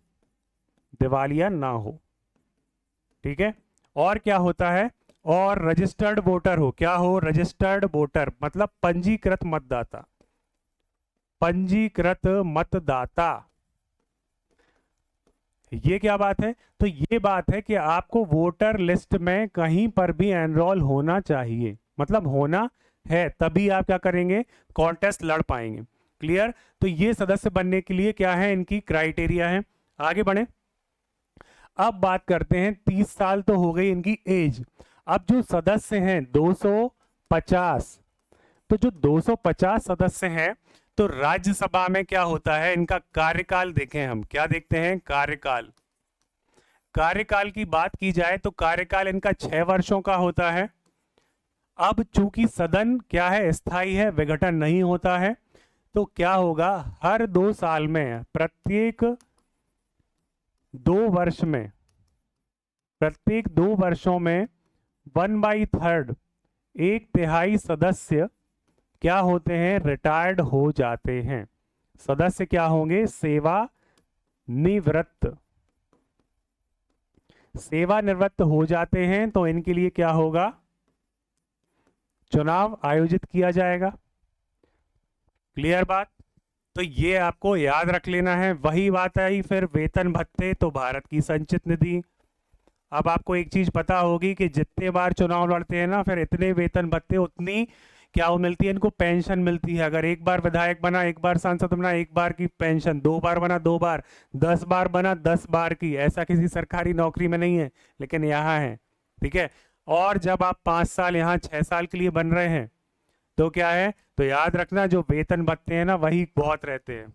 दिवालिया ना हो। ठीक है। और क्या होता है? और रजिस्टर्ड वोटर हो। क्या हो? रजिस्टर्ड वोटर मतलब पंजीकृत मतदाता, पंजीकृत मतदाता। ये क्या बात है? तो ये बात है कि आपको वोटर लिस्ट में कहीं पर भी एनरोल होना चाहिए, मतलब होना है, तभी आप क्या करेंगे? कॉन्टेस्ट लड़ पाएंगे। क्लियर? तो ये सदस्य बनने के लिए क्या है? इनकी क्राइटेरिया है। आगे बढ़े। अब बात करते हैं, 30 साल तो हो गई इनकी एज। अब जो सदस्य हैं 250, तो जो 250 सदस्य हैं, तो राज्यसभा में क्या होता है? इनका कार्यकाल देखें हम, क्या देखते हैं? कार्यकाल। कार्यकाल की बात की जाए तो कार्यकाल इनका 6 वर्षों का होता है। अब चूंकि सदन क्या है, स्थायी है, विघटन नहीं होता है, तो क्या होगा, हर 2 साल में, दो वर्ष में प्रत्येक 2 वर्षों में 1/3, 1/3 सदस्य क्या होते हैं, रिटायर्ड हो जाते हैं। सदस्य क्या होंगे, सेवानिवृत्त। सेवानिवृत्त हो जाते हैं तो इनके लिए क्या होगा, चुनाव आयोजित किया जाएगा। क्लियर बात। तो ये आपको याद रख लेना है। वही बात आई फिर वेतन भत्ते, तो भारत की संचित निधि। अब आपको एक चीज पता होगी कि जितने बार चुनाव लड़ते हैं ना, फिर इतने वेतन भत्ते, उतनी क्या वो मिलती है इनको, पेंशन मिलती है। अगर एक बार विधायक बना, एक बार सांसद बना, एक बार की पेंशन, 2 बार बना 2 बार, 10 बार बना 10 बार की। ऐसा किसी सरकारी नौकरी में नहीं है, लेकिन यहाँ है। ठीक है। और जब आप 5 साल यहाँ 6 साल के लिए बन रहे हैं तो क्या है, तो याद रखना जो वेतन भत्ते हैं ना वही बहुत रहते हैं।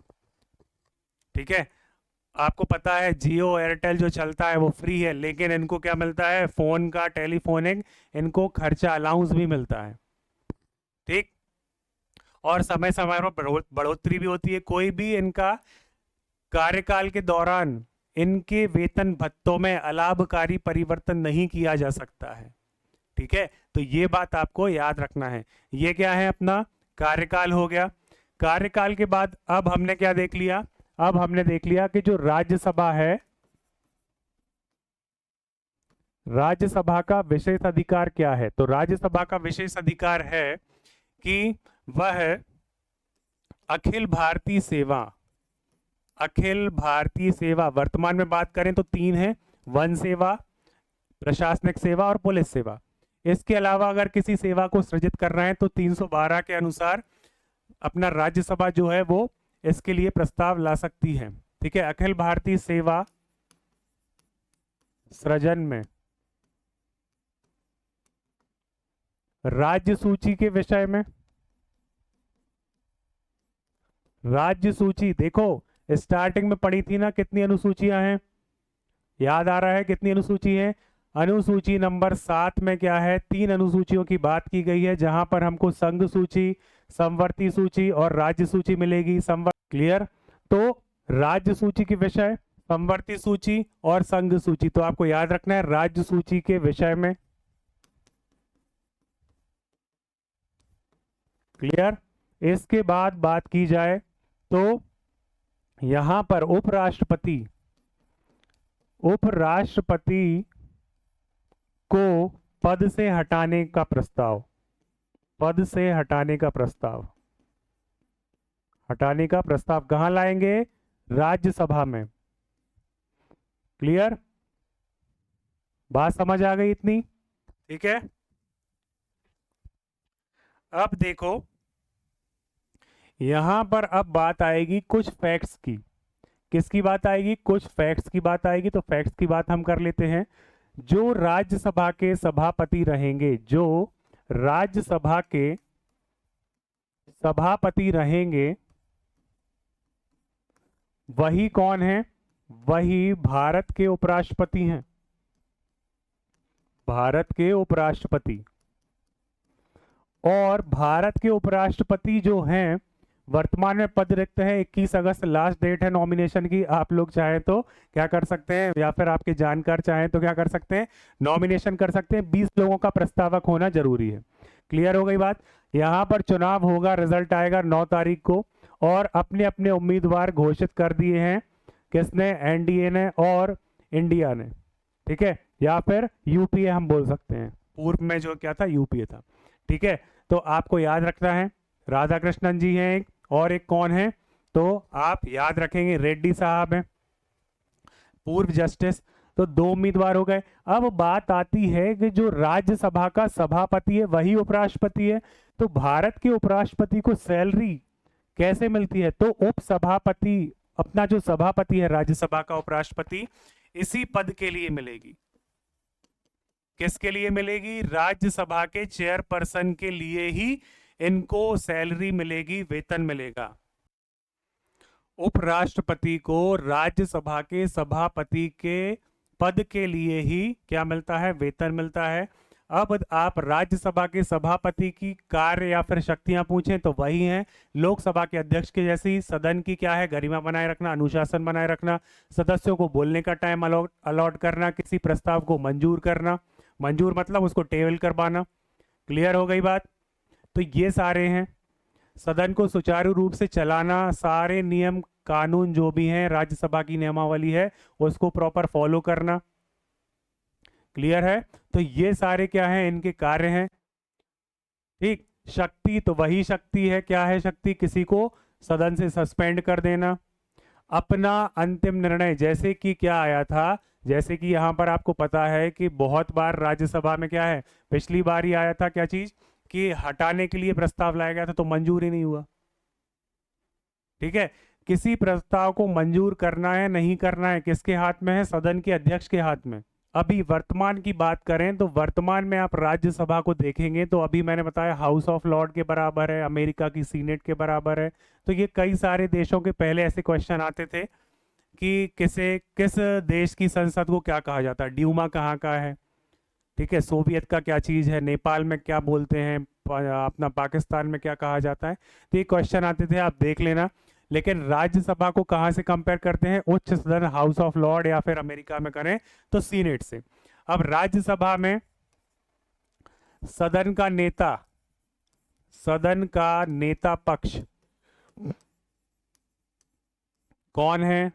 ठीक है। आपको पता है जियो एयरटेल जो चलता है वो फ्री है, लेकिन इनको क्या मिलता है, फोन का, टेलीफोनिक, इनको खर्चा अलाउंस भी मिलता है। ठीक। और समय समय पर बढ़ोतरी भी होती है। कोई भी इनका कार्यकाल के दौरान इनके वेतन भत्तों में अलाभकारी परिवर्तन नहीं किया जा सकता है। ठीक है। तो ये बात आपको याद रखना है। ये क्या है, अपना कार्यकाल हो गया। कार्यकाल के बाद अब हमने क्या देख लिया, अब हमने देख लिया कि जो राज्यसभा है, राज्यसभा का विशेष अधिकार क्या है। तो राज्यसभा का विशेष अधिकार है कि वह अखिल भारतीय सेवा, अखिल भारतीय सेवा, वर्तमान में बात करें तो 3 है, वन सेवा, प्रशासनिक सेवा और पुलिस सेवा। इसके अलावा अगर किसी सेवा को सृजित कर रहे हैं तो 312 के अनुसार अपना राज्यसभा जो है वो इसके लिए प्रस्ताव ला सकती है। ठीक है। अखिल भारतीय सेवा सृजन में राज्य सूची के विषय में, राज्य सूची देखो स्टार्टिंग में पढ़ी थी ना, कितनी अनुसूचियां हैं, याद आ रहा है कितनी अनुसूची है। अनुसूची नंबर 7 में क्या है, 3 अनुसूचियों की बात की गई है, जहां पर हमको संघ सूची, समवर्ती सूची और राज्य सूची मिलेगी। क्लियर। तो राज्य सूची के विषय, समवर्ती सूची और संघ सूची, तो आपको याद रखना है राज्य सूची के विषय में। क्लियर। इसके बाद बात की जाए तो यहां पर उपराष्ट्रपति, उपराष्ट्रपति को पद से हटाने का प्रस्ताव, पद से हटाने का प्रस्ताव, हटाने का प्रस्ताव कहां लाएंगे, राज्यसभा में। क्लियर। बात समझ आ गई इतनी। ठीक है। अब देखो यहां पर अब बात आएगी कुछ फैक्ट्स की। किसकी बात आएगी, कुछ फैक्ट्स की बात आएगी। तो फैक्ट्स की बात हम कर लेते हैं। जो राज्यसभा के सभापति रहेंगे, जो राज्यसभा के सभापति रहेंगे, वही कौन है, वही भारत के उपराष्ट्रपति हैं। भारत के उपराष्ट्रपति। और भारत के उपराष्ट्रपति जो हैं, वर्तमान में पद रिक्त है। 21 अगस्त लास्ट डेट है नॉमिनेशन की। आप लोग चाहें तो क्या कर सकते हैं, या फिर आपके जानकार चाहें तो क्या कर सकते हैं, नॉमिनेशन कर सकते हैं। 20 लोगों का प्रस्तावक होना जरूरी है। क्लियर हो गई बात। यहां पर चुनाव होगा, रिजल्ट आएगा 9 तारीख को, और अपने अपने उम्मीदवार घोषित कर दिए हैं। किसने, एनडीए ने और इंडिया ने। ठीक है। या फिर यूपीए हम बोल सकते हैं, पूर्व में जो क्या था यूपीए था। ठीक है। तो आपको याद रखना है राधाकृष्णन जी हैं एक, और एक कौन है, तो आप याद रखेंगे रेड्डी साहब हैं, पूर्व जस्टिस। तो 2 उम्मीदवार हो गए। अब बात आती है कि जो राज्यसभा का सभापति है वही उपराष्ट्रपति है। तो भारत के उपराष्ट्रपति को सैलरी कैसे मिलती है, तो उपसभापति, अपना जो सभापति है राज्यसभा का, उपराष्ट्रपति, इसी पद के लिए मिलेगी। किसके लिए मिलेगी, राज्यसभा के चेयरपर्सन के लिए ही इनको सैलरी मिलेगी, वेतन मिलेगा। उपराष्ट्रपति को राज्यसभा के सभापति के पद के लिए ही क्या मिलता है, वेतन मिलता है। अब आप राज्यसभा के सभापति की कार्य या फिर शक्तियां पूछें तो वही हैं लोकसभा के अध्यक्ष के जैसी। सदन की क्या है, गरिमा बनाए रखना, अनुशासन बनाए रखना, सदस्यों को बोलने का टाइम अलॉट अलॉट करना, किसी प्रस्ताव को मंजूर करना, मंजूर मतलब उसको टेबल करवाना। क्लियर हो गई बात? तो ये सारे हैं। सदन को सुचारू रूप से चलाना, सारे नियम कानून जो भी हैं, राज्यसभा की नियमावली है उसको प्रॉपर फॉलो करना। क्लियर है? तो ये सारे क्या हैं, इनके कार्य हैं। ठीक। शक्ति तो वही शक्ति है, क्या है शक्ति? किसी को सदन से सस्पेंड कर देना, अपना अंतिम निर्णय, जैसे कि क्या आया था, जैसे कि यहां पर आपको पता है कि बहुत बार राज्यसभा में क्या है, पिछली बार ही आया था क्या चीज, कि हटाने के लिए प्रस्ताव लाया गया था तो मंजूर ही नहीं हुआ। ठीक है। किसी प्रस्ताव को मंजूर करना है नहीं करना है किसके हाथ में है? सदन के अध्यक्ष के हाथ में। अभी वर्तमान की बात करें तो वर्तमान में आप राज्यसभा को देखेंगे तो अभी मैंने बताया हाउस ऑफ लॉर्ड के बराबर है, अमेरिका की सीनेट के बराबर है। तो ये कई सारे देशों के पहले ऐसे क्वेश्चन आते थे कि किस देश की संसद को क्या कहा जाता है, ड्यूमा कहाँ का है, ठीक है, सोवियत का क्या चीज़ है, नेपाल में क्या बोलते हैं, अपना पाकिस्तान में क्या कहा जाता है। तो ये क्वेश्चन आते थे, आप देख लेना। लेकिन राज्यसभा को कहाँ से कंपेयर करते हैं? उच्च सदन, हाउस ऑफ लॉर्ड, या फिर अमेरिका में करें तो सीनेट से। अब राज्यसभा में सदन का नेता, सदन का नेता पक्ष कौन है?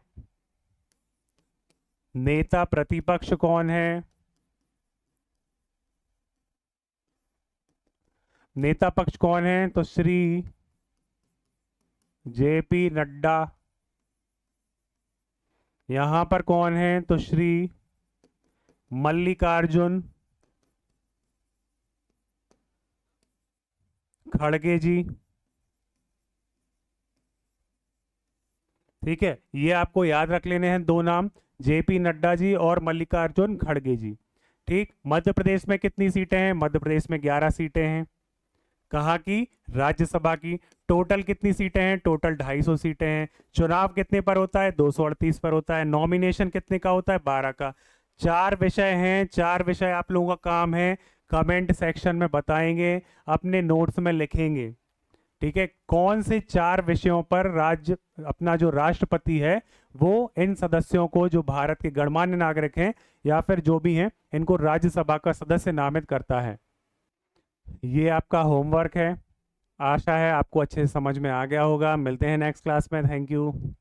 नेता प्रतिपक्ष कौन है? नेता पक्ष कौन है? तो श्री जेपी नड्डा। यहां पर कौन है? तो श्री मल्लिकार्जुन खड़गे जी। ठीक है, ये आपको याद रख लेने हैं दो नाम, जेपी नड्डा जी और मल्लिकार्जुन खड़गे जी। ठीक। मध्य प्रदेश में कितनी सीटें हैं? मध्य प्रदेश में 11 सीटें हैं। कहाँ की? राज्यसभा की। टोटल कितनी सीटें हैं? टोटल 250 सीटें हैं। चुनाव कितने पर होता है? 238 पर होता है। नॉमिनेशन कितने का होता है? 12 का। 4 विषय हैं, 4 विषय आप लोगों का काम है कमेंट सेक्शन में बताएंगे, अपने नोट्स में लिखेंगे। ठीक है, कौन से 4 विषयों पर राज्य, अपना जो राष्ट्रपति है वो इन सदस्यों को, जो भारत के गणमान्य नागरिक हैं या फिर जो भी हैं, इनको राज्यसभा का सदस्य नामित करता है। ये आपका होमवर्क है। आशा है आपको अच्छे से समझ में आ गया होगा। मिलते हैं नेक्स्ट क्लास में। Thank you.